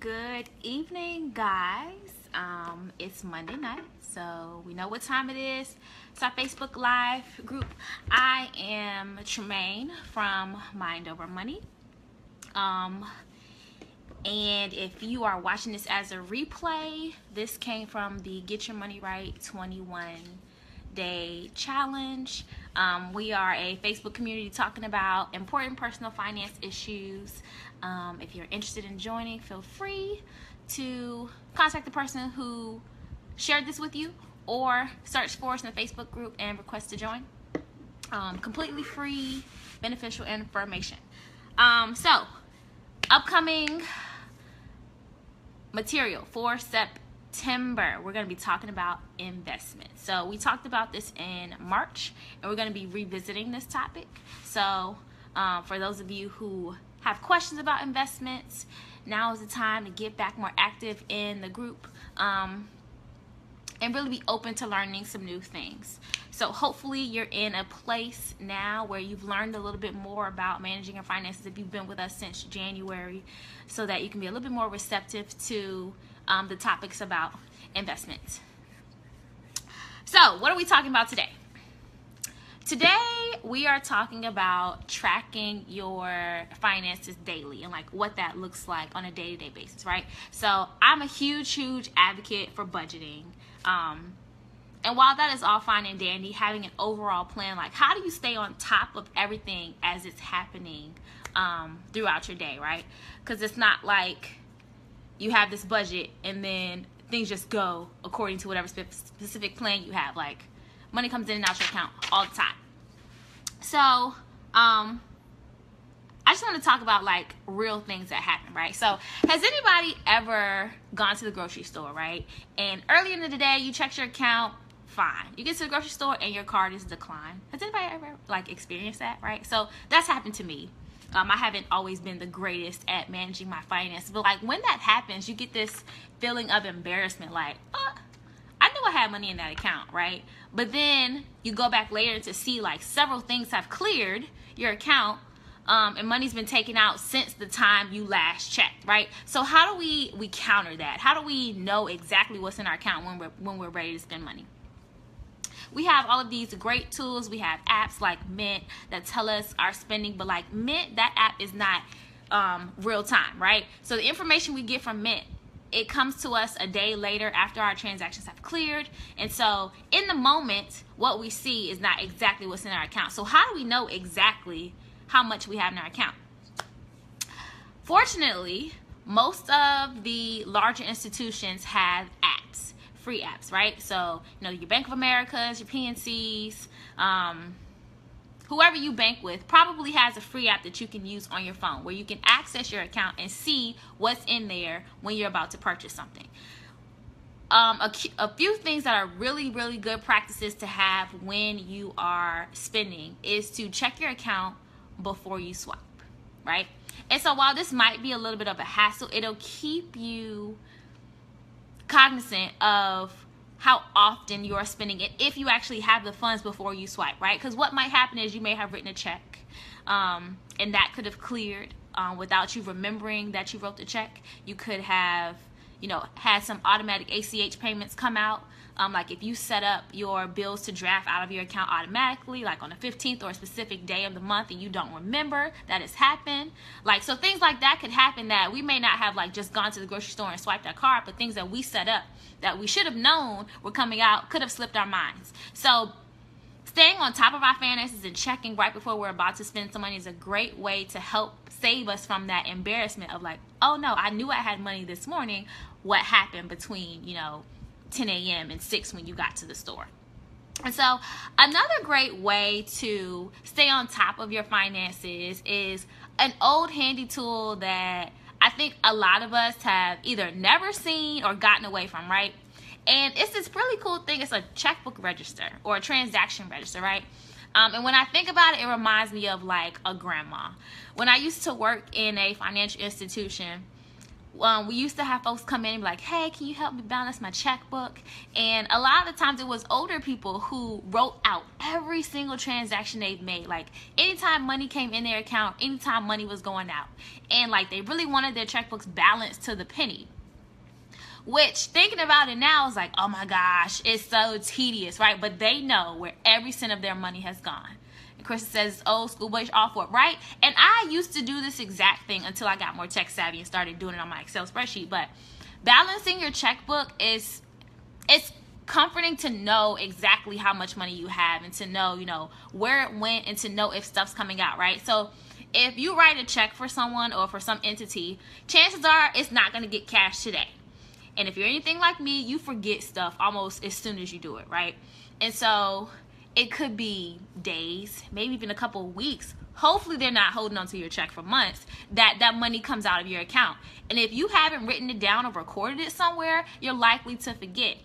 Good evening, guys. It's Monday night, so we know what time it is. It's our Facebook Live group. I am Tremaine from Mind Over Money. And if you are watching this as a replay, this came from the Get Your Money Right 21-day challenge. We are a Facebook community talking about important personal finance issues. If you're interested in joining, feel free to contact the person who shared this with you or search for us in the Facebook group and request to join. Completely free, beneficial information. So, upcoming material for September, we're going to be talking about investments. So we talked about this in March, and we're going to be revisiting this topic. So for those of you who have questions about investments, now is the time to get back more active in the group and really be open to learning some new things. So hopefully you're in a place now where you've learned a little bit more about managing your finances if you've been with us since January, so that you can be a little bit more receptive to the topics about investments. So what are we talking about today? Today we are talking about tracking your finances daily and like what that looks like on a day-to-day basis, right? So I'm a huge advocate for budgeting. And while that is all fine and dandy, having an overall plan, like how do you stay on top of everything as it's happening throughout your day, right? Because it's not like you have this budget and then things just go according to whatever specific plan you have. Like money comes in and out your account all the time. So I just want to talk about like real things that happen, right? So has anybody ever gone to the grocery store, right? And early in the day, you checked your account, fine. You get to the grocery store and your card is declined. Has anybody ever like experienced that, right? So that's happened to me. I haven't always been the greatest at managing my finances, but like when that happens, you get this feeling of embarrassment, like, I knew I had money in that account, right? But then you go back later to see like several things have cleared your account, and money's been taken out since the time you last checked, right? So how do we counter that? How do we know exactly what's in our account when we're ready to spend money? We have all of these great tools. We have apps like Mint that tell us our spending, but like Mint, that app is not real time, right? So the information we get from Mint, it comes to us a day later after our transactions have cleared. And so in the moment, what we see is not exactly what's in our account. So how do we know exactly how much we have in our account? Fortunately, most of the larger institutions have apps, free apps, right? So, your Bank of America's, your PNC's, whoever you bank with probably has a free app that you can use on your phone where you can access your account and see what's in there when you're about to purchase something. A few things that are really good practices to have when you are spending is to check your account before you swipe, right? And so while this might be a little bit of a hassle, it'll keep you cognizant of how often you are spending it if you actually have the funds before you swipe, right? Because what might happen is you may have written a check and that could have cleared without you remembering that you wrote the check. You could have had some automatic ACH payments come out. Like if you set up your bills to draft out of your account automatically, like on the 15th or a specific day of the month, and you don't remember that it's happened. Like, so things like that could happen that we may not have like just gone to the grocery store and swiped our card, but things that we set up that we should have known were coming out could have slipped our minds. So staying on top of our finances and checking right before we're about to spend some money is a great way to help save us from that embarrassment of like, oh no, I knew I had money this morning. What happened between, 10 a.m. and 6 when you got to the store? And so another great way to stay on top of your finances is an old handy tool that I think a lot of us have either never seen or gotten away from, right? And it's this really cool thing. It's a checkbook register or a transaction register, right? And when I think about it, it reminds me of like a grandma. When I used to work in a financial institution, we used to have folks come in and be like, hey, can you help me balance my checkbook? And a lot of the times it was older people who wrote out every single transaction they've made. Like anytime money came in their account, anytime money was going out. And like they really wanted their checkbooks balanced to the penny. Which, thinking about it now, is like, oh my gosh, it's so tedious, right? But they know where every cent of their money has gone. And Krista says, oh, school boys all for it, right? And I used to do this exact thing until I got more tech savvy and started doing it on my Excel spreadsheet. But balancing your checkbook it's comforting to know exactly how much money you have and to know, you know, where it went and to know if stuff's coming out, right? So if you write a check for someone or for some entity, chances are it's not going to get cashed today. And if you're anything like me, you forget stuff almost as soon as you do it, right? And so it could be days, maybe even a couple of weeks. Hopefully they're not holding on to your check for months, that money comes out of your account. And if you haven't written it down or recorded it somewhere, you're likely to forget.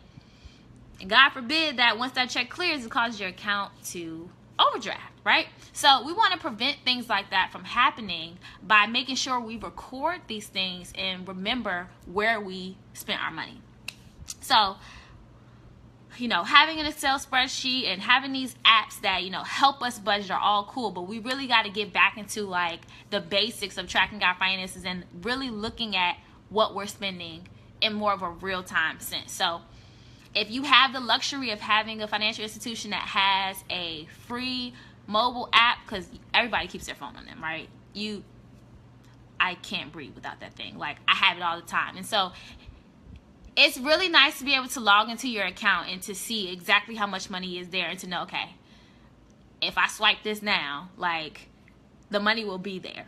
And God forbid that once that check clears, it causes your account to overdraft, right? So we want to prevent things like that from happening by making sure we record these things and remember where we spent our money. So, you know, having an Excel spreadsheet and having these apps that, you know, help us budget are all cool, but we really got to get back into like the basics of tracking our finances and really looking at what we're spending in more of a real-time sense. So if you have the luxury of having a financial institution that has a free mobile app, because everybody keeps their phone on them, right? I can't breathe without that thing. Like, I have it all the time. And so it's really nice to be able to log into your account and to see exactly how much money is there and to know, okay, if I swipe this now, like, the money will be there.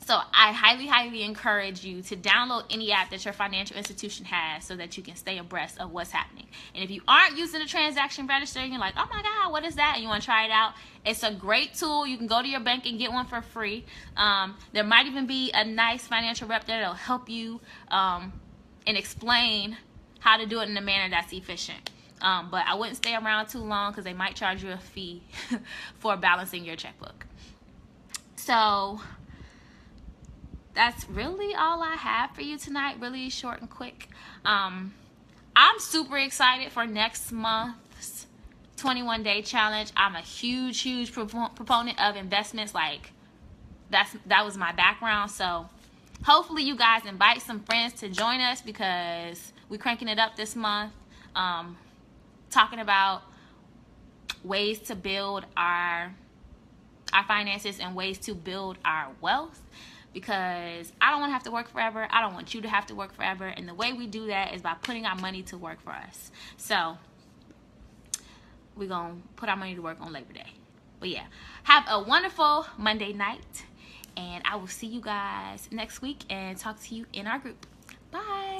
So I highly, highly encourage you to download any app that your financial institution has so that you can stay abreast of what's happening. And if you aren't using the transaction register and you're like, oh my God, what is that? And you want to try it out, it's a great tool. You can go to your bank and get one for free. There might even be a nice financial rep there that'll help you and explain how to do it in a manner that's efficient. But I wouldn't stay around too long because they might charge you a fee for balancing your checkbook. So that's really all I have for you tonight. Really short and quick. I'm super excited for next month's 21-day challenge. I'm a huge proponent of investments. Like, that was my background. So hopefully you guys invite some friends to join us because we're cranking it up this month. Talking about ways to build our finances and ways to build our wealth. Because I don't want to have to work forever. I don't want you to have to work forever. And the way we do that is by putting our money to work for us. So we're going to put our money to work on Labor Day. But yeah, have a wonderful Monday night. And I will see you guys next week and talk to you in our group. Bye.